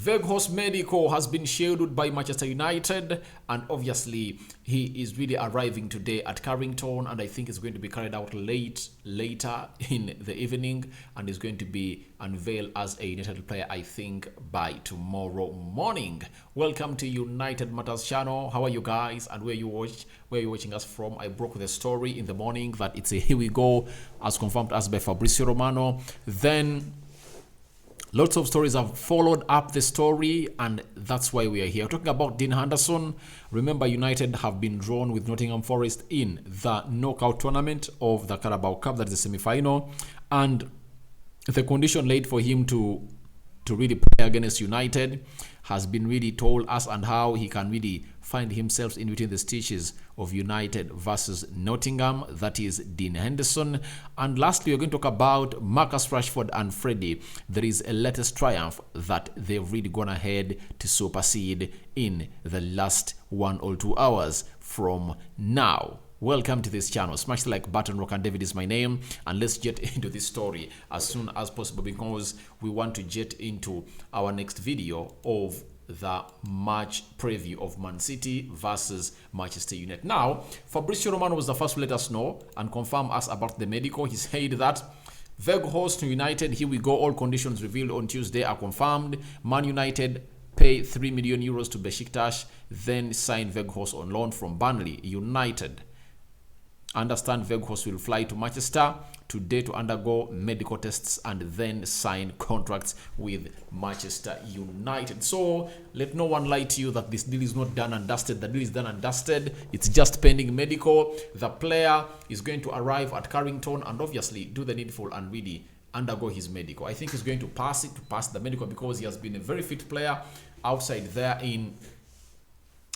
Weghorst medical has been scheduled by Manchester United, and obviously he is really arriving today at Carrington, and I think it's going to be carried out later in the evening, and is going to be unveiled as a United player, I think, by tomorrow morning. Welcome to United Matters channel. How are you guys, and where you watching us from? I broke the story in the morning that it's a here we go, as confirmed as by Fabrizio Romano. Then lots of stories have followed up the story, and that's why we are here. We're talking about Dean Henderson. Remember, United have been drawn with Nottingham Forest in the knockout tournament of the Carabao Cup, that is the semi-final, and the condition laid for him to really play against United has been really told us, and how he can really find himself in between the stitches of United versus Nottingham. That is Dean Henderson. And lastly, we're going to talk about Marcus Rashford and Freddie. There is a latest triumph that they've really gone ahead to supersede in the last 1 or 2 hours from now. Welcome to this channel. Smash the like button. Rock and David is my name, and let's get into this story as soon as possible, because we want to get into our next video of the match preview of Man City versus Manchester United. Now, Fabrizio Romano was the first to let us know and confirm us about the medical. He said that Weghorst to United, here we go, all conditions revealed on Tuesday are confirmed. Man United pay 3 million euros to Besiktas, then sign Weghorst on loan from Burnley. United understand Weghorst will fly to Manchester today to undergo medical tests and then sign contracts with Manchester United. So let no one lie to you that this deal is not done and dusted. The deal is done and dusted. It's just pending medical. The player is going to arrive at Carrington and obviously do the needful and really undergo his medical. I think he's going to pass the medical, because he has been a very fit player outside there in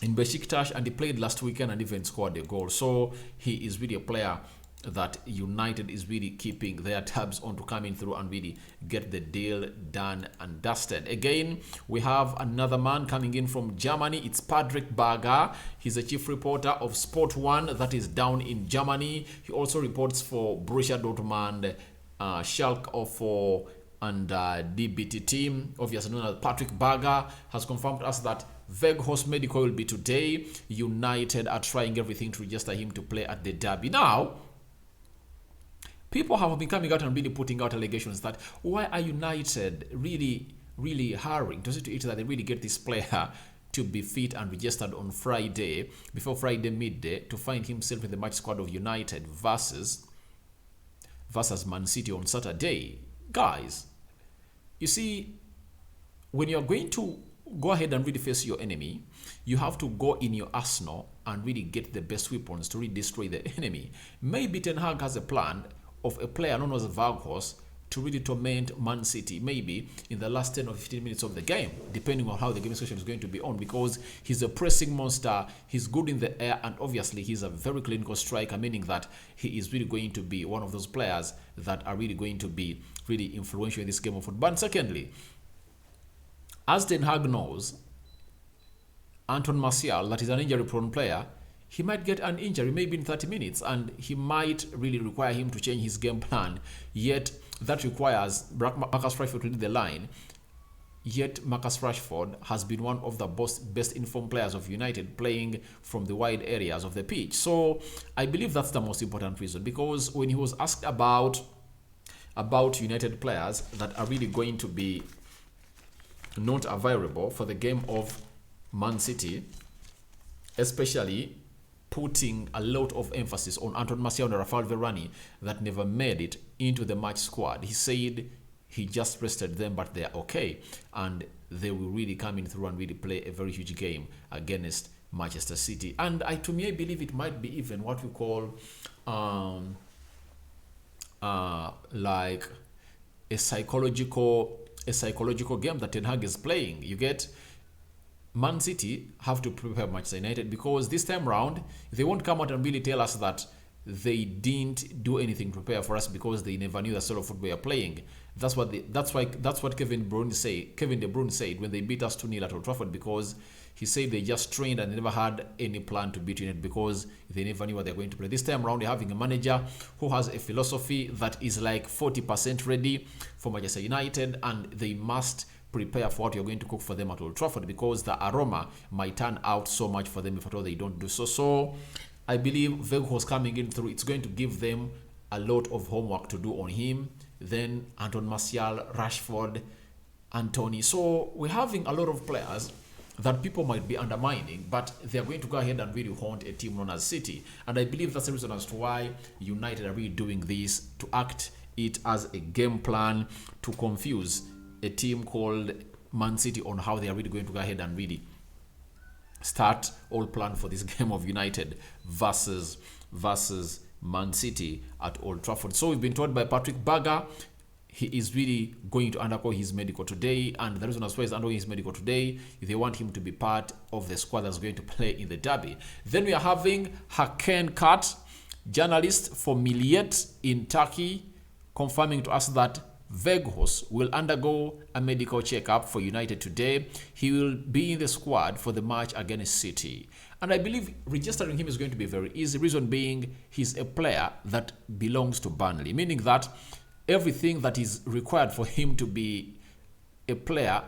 Besiktas, and he played last weekend and even scored a goal. So he is really a player that United is really keeping their tabs on to coming through and really get the deal done and dusted. Again, we have another man coming in from Germany. It's Patrick Berger. He's a chief reporter of Sport 1, that is down in Germany. He also reports for Borussia Dortmund, Schalke 04, and DBT team. Obviously known as Patrick Berger has confirmed to us that Weghorst medical will be today. United are trying everything to register him to play at the derby. Now, people have been coming out and really putting out allegations that why are United really hurrying to see to it that they really get this player to be fit and registered on Friday, before Friday midday, to find himself in the match squad of United versus Man City on Saturday. Guys, you see, when you're going to go ahead and really face your enemy, you have to go in your arsenal and really get the best weapons to really destroy the enemy. Maybe Ten Hag has a plan of a player known as Weghorst to really torment Man City, maybe in the last 10 or 15 minutes of the game, depending on how the game session is going to be on, because he's a pressing monster, he's good in the air, and obviously he's a very clinical striker, meaning that he is really going to be one of those players that are really going to be really influential in this game of football. And secondly, as Ten Hag knows, Anton Martial, that is an injury-prone player, he might get an injury maybe in 30 minutes, and he might really require him to change his game plan. Yet that requires Marcus Rashford to lead the line. Yet Marcus Rashford has been one of the best informed players of United, playing from the wide areas of the pitch. So I believe that's the most important reason, because when he was asked about United players that are really going to be not available for the game of Man City, especially putting a lot of emphasis on Anton Martial and Rafael Varane that never made it into the match squad, he said he just rested them, but they're okay, and they will really come in through and really play a very huge game against Manchester City. And I believe it might be even what we call like a psychological game that Ten Hag is playing. You get, Man City have to prepare Manchester United, because this time round they won't come out and really tell us that they didn't do anything to prepare for us because they never knew the sort of football we are playing. That's what Kevin De Bruyne said when they beat us 2-0 at Old Trafford, because he said they just trained and they never had any plan to beat United because they never knew what they're going to play. This time around, they're having a manager who has a philosophy that is like 40% ready for Manchester United, and they must prepare for what you're going to cook for them at Old Trafford, because the aroma might turn out so much for them if at all they don't do so. So I believe Weghorst coming in through, it's going to give them a lot of homework to do on him. Then Anton Martial, Rashford, Anthony. So we're having a lot of players that people might be undermining, but they're going to go ahead and really haunt a team known as City. And I believe that's the reason as to why United are really doing this, to act it as a game plan to confuse a team called Man City on how they are really going to go ahead and really start all plan for this game of United versus Man City at Old Trafford. So we've been told by Patrick Berger he is really going to undergo his medical today, and the reason as well is undergoing his medical today, they want him to be part of the squad that's going to play in the derby. Then we are having Hakan Kat, journalist for Milliyet in Turkey, confirming to us that Weghorst will undergo a medical checkup for United today. He will be in the squad for the match against City. And I believe registering him is going to be very easy. Reason being, he's a player that belongs to Burnley, meaning that everything that is required for him to be a player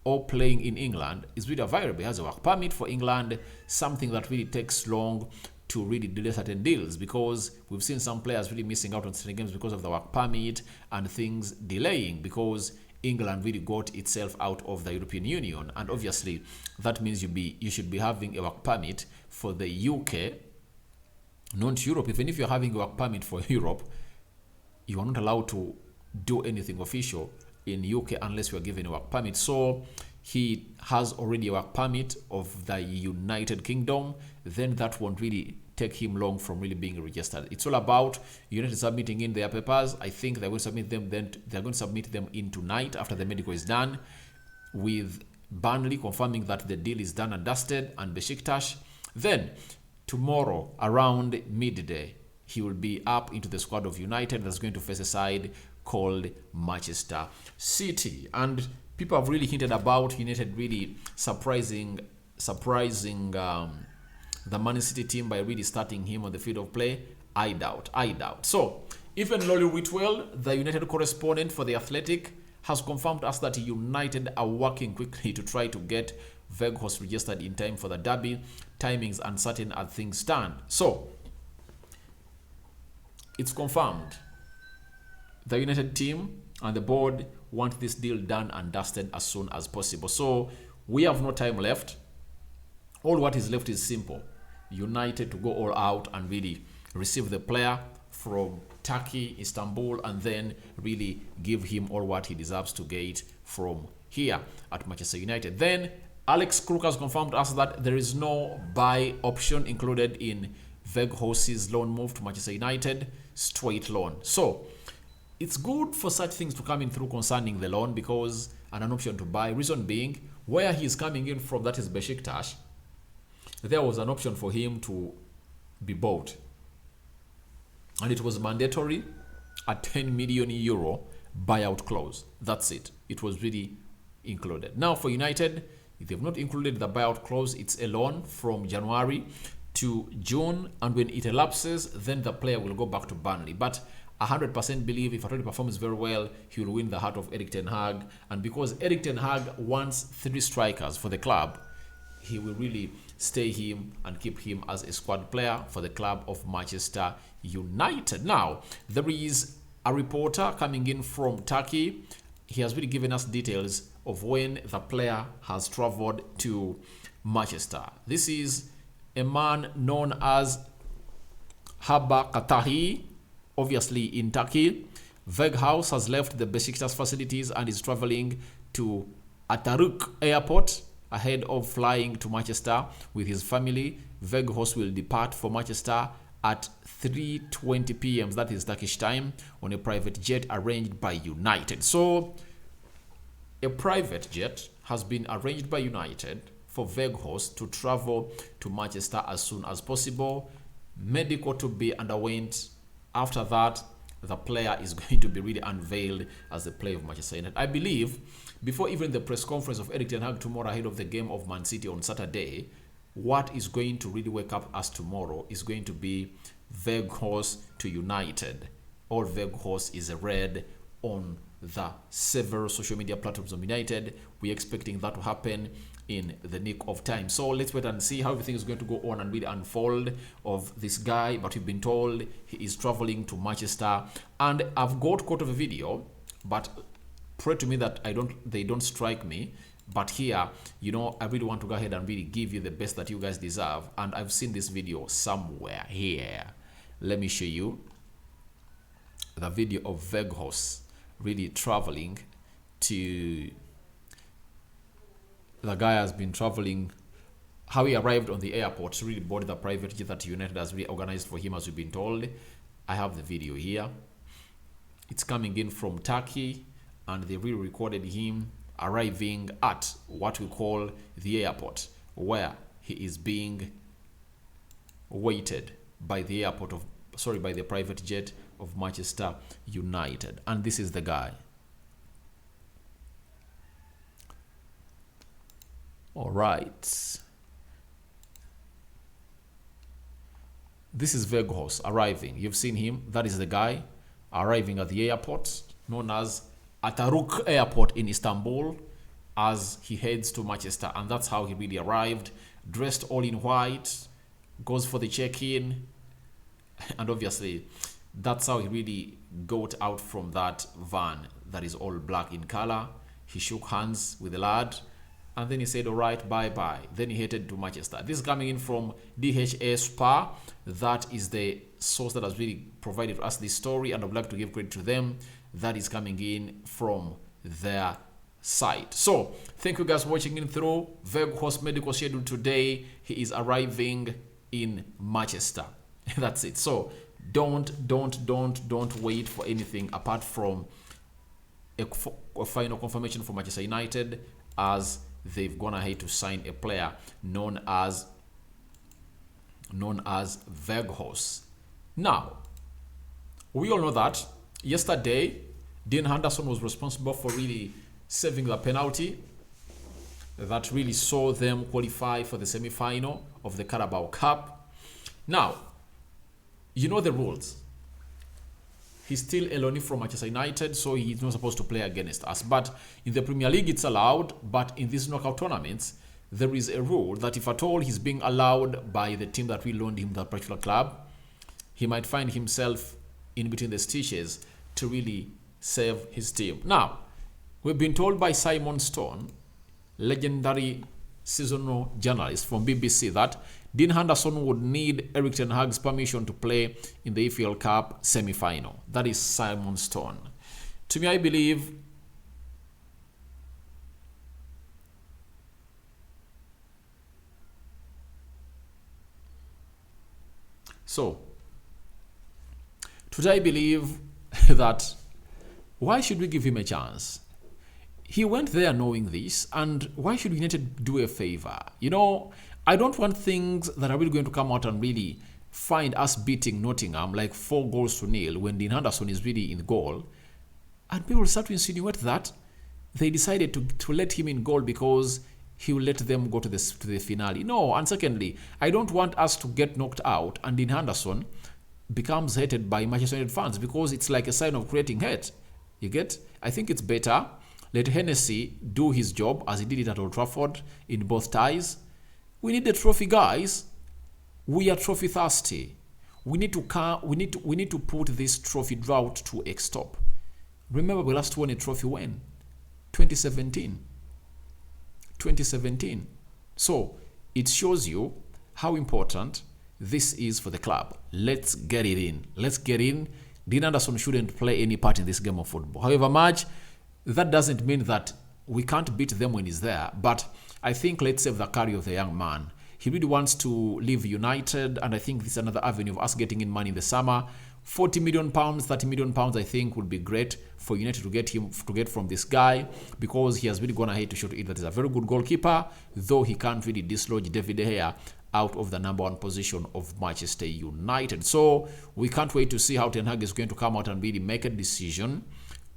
or playing in England is really available. He has a work permit for England, something that really takes long to really delay certain deals, because we've seen some players really missing out on certain games because of the work permit and things delaying because England really got itself out of the European Union. And obviously that means you should be having a work permit for the UK, not Europe. Even if you're having a work permit for Europe, you are not allowed to do anything official in UK unless you are given a work permit. So he has already a work permit of the United Kingdom. Then that won't really take him long from really being registered. It's all about United submitting in their papers. I think they're going to submit them. Then they're going to submit them in tonight after the medical is done, with Burnley confirming that the deal is done and dusted, and Besiktas. Then tomorrow around midday, he will be up into the squad of United that's going to face a side called Manchester City. And people have really hinted about United really surprising the Man City team by really starting him on the field of play. I doubt. So even Lolly Whitwell, the United correspondent for The Athletic, has confirmed to us that United are working quickly to try to get Weghorst registered in time for the derby. Timings uncertain as things stand. So it's confirmed. The United team and the board want this deal done and dusted as soon as possible. So we have no time left. All what is left is simple. United to go all out and really receive the player from Turkey, Istanbul, and then really give him all what he deserves to get from here at Manchester United. Then Alex Crook has confirmed to us that there is no buy option included in Weghorst's loan move to Manchester United, straight loan. So it's good for such things to come in through concerning the loan, because an option to buy. Reason being, where he is coming in from, that is Besiktas, there was an option for him to be bought, and it was mandatory, a 10 million euro buyout clause. That's it. It was really included. Now for United, if they've not included the buyout clause, it's a loan from January to June, and when it elapses, then the player will go back to Burnley. But 100% believe if Atoti performs very well, he will win the heart of Erik ten Hag. And because Erik ten Hag wants 3 strikers for the club, he will really stay him and keep him as a squad player for the club of Manchester United. Now, there is a reporter coming in from Turkey. He has really given us details of when the player has traveled to Manchester. This is a man known as Haba Katahi, obviously in Turkey. Weghorst has left the Besiktas facilities and is traveling to Atatürk Airport ahead of flying to Manchester with his family. Weghorst will depart for Manchester at 3:20 p.m. That is Turkish time, on a private jet arranged by United. So a private jet has been arranged by United for Weghorst to travel to Manchester as soon as possible. Medical to be underwent. After that, the player is going to be really unveiled as the player of Manchester United. I believe before even the press conference of Erik ten Hag tomorrow ahead of the game of Man City on Saturday, what is going to really wake up us tomorrow is going to be Weghorst to United. All Weghorst is a red on the several social media platforms of United. We're expecting that to happen in the nick of time. So let's wait and see how everything is going to go on and really unfold of this guy. But we've been told he is traveling to Manchester, and I've got quite of a video, but pray to me that they don't strike me. But here, you know, I really want to go ahead and really give you the best that you guys deserve. And I've seen this video somewhere here. Let me show you the video of Weghorst really traveling to... The guy has been traveling, how he arrived on the airport to really board the private jet that United has really organized for him, as we've been told. I have the video here. It's coming in from Turkey, and they really recorded him arriving at what we call the airport, where he is being waited by the by the private jet of Manchester United. And this is the guy. All right. This is Weghorst arriving. You've seen him. That is the guy arriving at the airport known as Atatürk Airport in Istanbul, as he heads to Manchester. And that's how he really arrived, dressed all in white, goes for the check-in. And obviously, that's how he really got out from that van that is all black in color. He shook hands with the lad, and then he said, all right, bye-bye. Then he headed to Manchester. This is coming in from DHA Spa. That is the source that has really provided us this story, and I would like to give credit to them. That is coming in from their site. So, thank you guys for watching in through. Weghorst medical schedule today. He is arriving in Manchester. That's it. So, don't wait for anything apart from a final confirmation from Manchester United, as they've gone ahead to sign a player known as Weghorst. Now, we all know that yesterday Dean Henderson was responsible for really saving the penalty that really saw them qualify for the semi-final of the Carabao Cup. Now, you know the rules. He's still a loanee from Manchester United, so he's not supposed to play against us. But in the Premier League, it's allowed. But in these knockout tournaments, there is a rule that if at all he's being allowed by the team that we loaned him, that particular club, he might find himself in between the stitches to really save his team. Now, we've been told by Simon Stone, legendary seasonal journalist from BBC, that Dean Henderson would need Erik ten Hag's permission to play in the EFL Cup semi-final. That is Simon Stone. To me, I believe so. Today, I believe that why should we give him a chance? He went there knowing this, and why should United do a favor? You know, I don't want things that are really going to come out and really find us beating Nottingham like 4-0 when Dean Henderson is really in goal. And people start to insinuate that they decided to let him in goal because he will let them go to the finale. No, and secondly, I don't want us to get knocked out and Dean Henderson becomes hated by Manchester United fans, because it's like a sign of creating hate. You get? I think it's better let Henderson do his job as he did it at Old Trafford in both ties. We need the trophy, guys. We are trophy thirsty. We need to put this trophy drought to a stop. Remember, we last won a trophy when? 2017. So it shows you how important this is for the club. Let's get it in. Let's get in. Dean Henderson shouldn't play any part in this game of football. However much, that doesn't mean that we can't beat them when he's there. But I think let's save the career of the young man. He really wants to leave United, and I think this is another avenue of us getting in money in the summer. 40 million pounds, 30 million pounds, I think would be great for United to get from this guy, because he has really gone ahead to show that he's a very good goalkeeper, though he can't really dislodge David De Gea out of the #1 position of Manchester United. So we can't wait to see how Ten Hag is going to come out and really make a decision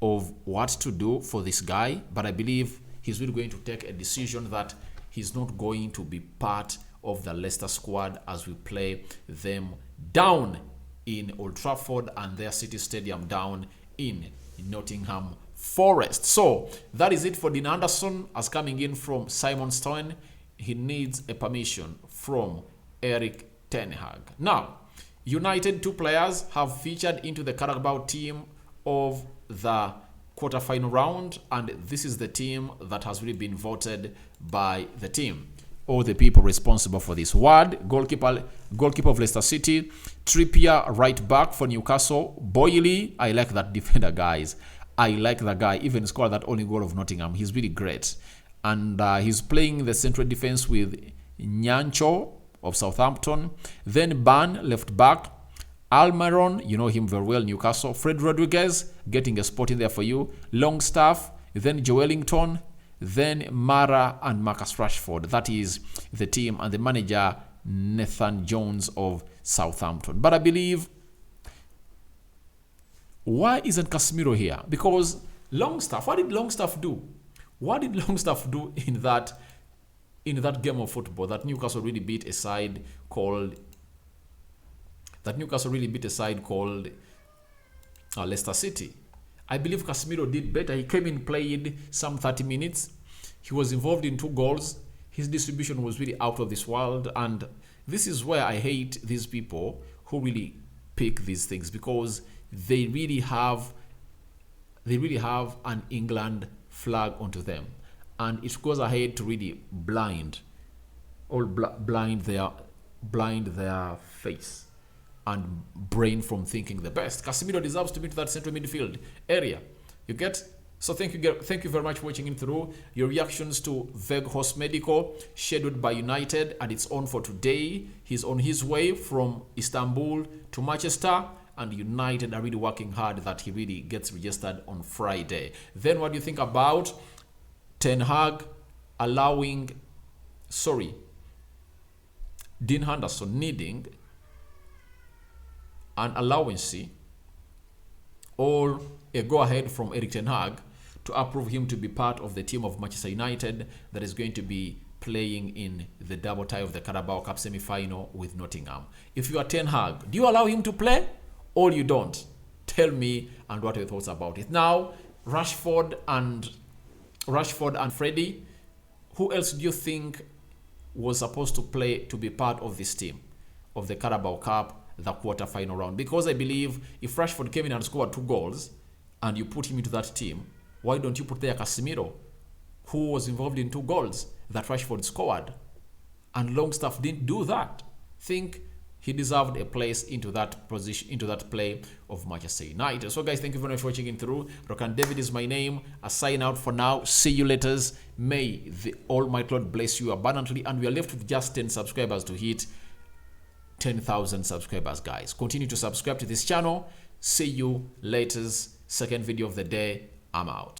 of what to do for this guy. But I believe he's really going to take a decision that he's not going to be part of the Leicester squad as we play them down in Old Trafford and their City Stadium down in Nottingham Forest. So that is it for Dean Henderson as coming in from Simon Stone. He needs a permission from Eric Ten Hag. Now, United, 2 players have featured into the Carabao team of the quarter-final round, and this is the team that has really been voted by the team, or the people responsible for this. Ward, goalkeeper of Leicester City. Trippier, right back for Newcastle. Boyle, I like that defender, guys. I like the guy. Even scored that only goal of Nottingham. He's really great. And he's playing the central defense with Nyancho of Southampton. Then Ban, left back. Almiron, you know him very well, Newcastle. Fred Rodriguez, getting a spot in there for you. Longstaff, then Joelinton, then Mara and Marcus Rashford. That is the team, and the manager, Nathan Jones of Southampton. But I believe, why isn't Casemiro here? Because Longstaff, what did Longstaff do? What did Longstaff do in that game of football that Newcastle really beat a side called Leicester City? I believe Casemiro did better. He came in, played some 30 minutes. He was involved in 2 goals. His distribution was really out of this world. And this is where I hate these people who really pick these things, because they really have an England flag onto them, and it goes ahead to really blind their face and brain from thinking the best. Casemiro deserves to be to that central midfield area. You get? So thank you very much for watching in through. Your reactions to Weghorst medical scheduled by United, and it's on for today. He's on his way from Istanbul to Manchester, and United are really working hard that he really gets registered on Friday. Then what do you think about Ten Hag Dean Henderson needing an allowance or a go-ahead from Eric Ten Hag to approve him to be part of the team of Manchester United that is going to be playing in the double tie of the Carabao Cup semi-final with Nottingham? If you are Ten Hag, do you allow him to play or you don't? Tell me, and what are your thoughts about it. Now, Rashford and Freddie, who else do you think was supposed to play to be part of this team of the Carabao Cup, the quarter-final round? Because I believe if Rashford came in and scored 2 goals and you put him into that team, why don't you put there Casemiro, who was involved in 2 goals that Rashford scored? And Longstaff didn't do that. Think he deserved a place into that position, into that play of Manchester United. So guys, thank you very much for watching in through. Rokan David is my name. I sign out for now. See you later. May the Almighty Lord bless you abundantly. And we are left with just 10 subscribers to hit 10,000 subscribers, guys. Continue to subscribe to this channel. See you later. Second video of the day. I'm out.